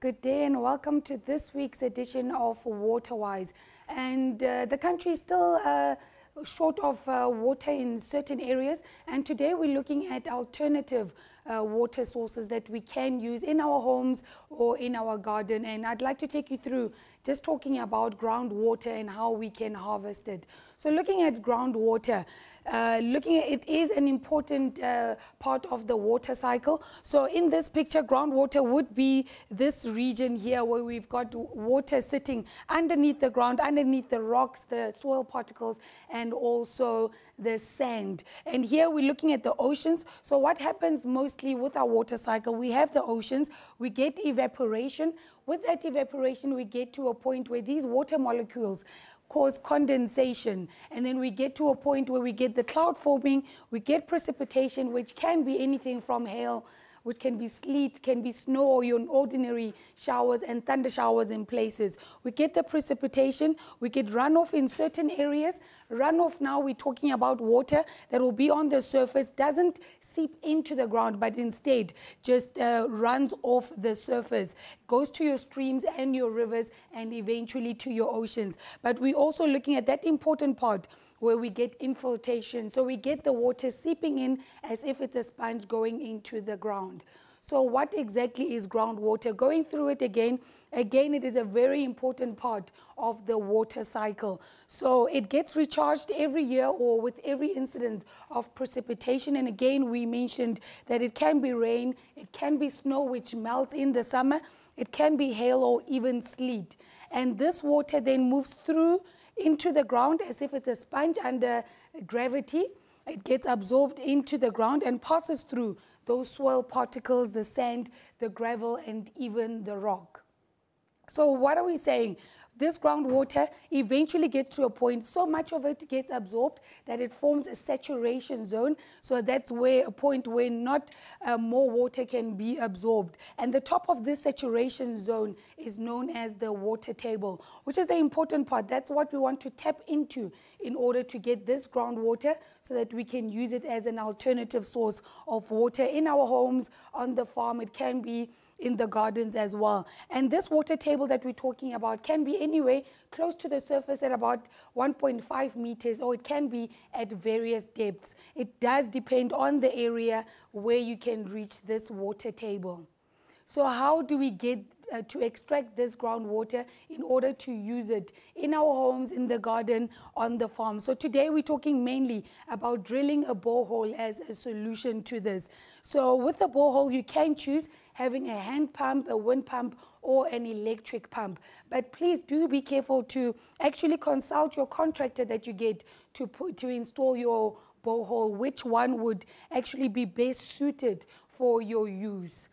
Good day and welcome to this week's edition of WaterWise. And the country is still short of water in certain areas, and today we're looking at alternative water sources that we can use in our homes or in our garden. And I'd like to take you through just talking about groundwater and how we can harvest it. So looking at groundwater, it is an important part of the water cycle. So in this picture, groundwater would be this region here where we've got water sitting underneath the ground, underneath the rocks, the soil particles, and also the sand. And here we're looking at the oceans. So what happens mostly with our water cycle, we have the oceans, we get evaporation. With that evaporation, we get to a point where these water molecules cause condensation, and then we get to a point where we get the cloud forming, we get precipitation, which can be anything from hail, which can be sleet, can be snow, or your ordinary showers and thunder showers in places. We get the precipitation, we get runoff in certain areas. Runoff, now we're talking about water that will be on the surface, doesn't seep into the ground, but instead just runs off the surface, goes to your streams and your rivers and eventually to your oceans. But we're also looking at that important part where we get infiltration. So we get the water seeping in as if it's a sponge going into the ground. So what exactly is groundwater? Going through it again, it is a very important part of the water cycle. So it gets recharged every year or with every incidence of precipitation. And again, we mentioned that it can be rain, it can be snow which melts in the summer, it can be hail or even sleet. And this water then moves through into the ground as if it's a sponge under gravity. It gets absorbed into the ground and passes through those soil particles, the sand, the gravel, and even the rock. So what are we saying? This groundwater eventually gets to a point, so much of it gets absorbed that it forms a saturation zone. So that's where a point where not more water can be absorbed. And the top of this saturation zone is known as the water table, which is the important part. That's what we want to tap into in order to get this groundwater so that we can use it as an alternative source of water in our homes, on the farm. It can be in the gardens as well. And this water table that we're talking about can be anywhere close to the surface at about 1.5 meters, or it can be at various depths. It does depend on the area where you can reach this water table. So how do we get to extract this groundwater in order to use it in our homes, in the garden, on the farm? So today we're talking mainly about drilling a borehole as a solution to this. So with the borehole, you can choose having a hand pump, a wind pump, or an electric pump. But please do be careful to actually consult your contractor that you get to install your borehole, which one would actually be best suited for your use.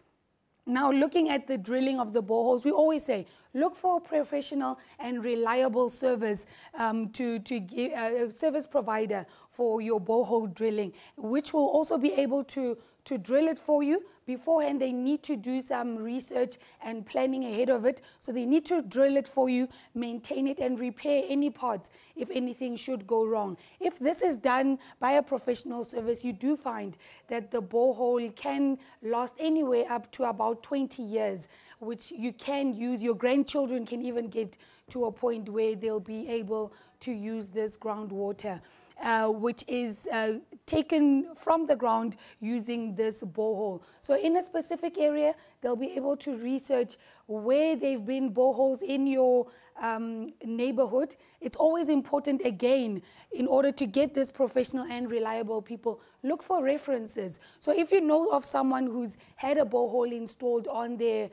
Now, looking at the drilling of the boreholes, we always say, look for a professional and reliable service to give a service provider for your borehole drilling, which will also be able to drill it for you. Beforehand, they need to do some research and planning ahead of it. So they need to drill it for you, maintain it, and repair any parts if anything should go wrong. If this is done by a professional service, you do find that the borehole can last anywhere up to about 20 years, which you can use. Your grandchildren can even get to a point where they'll be able to use this groundwater, which is taken from the ground using this borehole. So in a specific area, they'll be able to research where they've been boreholes in your neighborhood. It's always important, again, in order to get this professional and reliable people, look for references. So if you know of someone who's had a borehole installed on their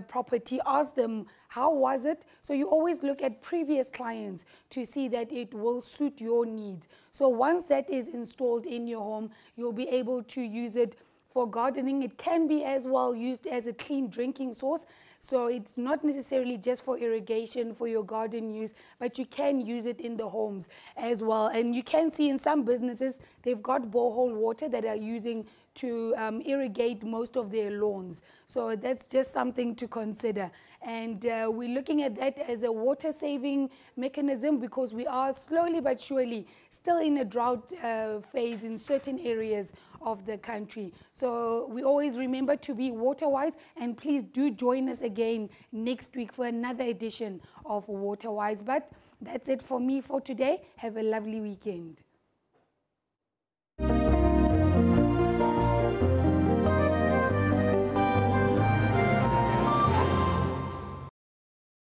property, ask them, how was it? So you always look at previous clients to see that it will suit your needs. So once that is installed in your home, you'll be able to use it for gardening. It can be as well used as a clean drinking source. So it's not necessarily just for irrigation, for your garden use, but you can use it in the homes as well. And you can see in some businesses, they've got borehole water that are using to irrigate most of their lawns. So that's just something to consider. And we're looking at that as a water saving mechanism, because we are slowly but surely still in a drought phase in certain areas of the country. So we always remember to be water wise, and please do join us again next week for another edition of Water Wise. But that's it for me for today. Have a lovely weekend.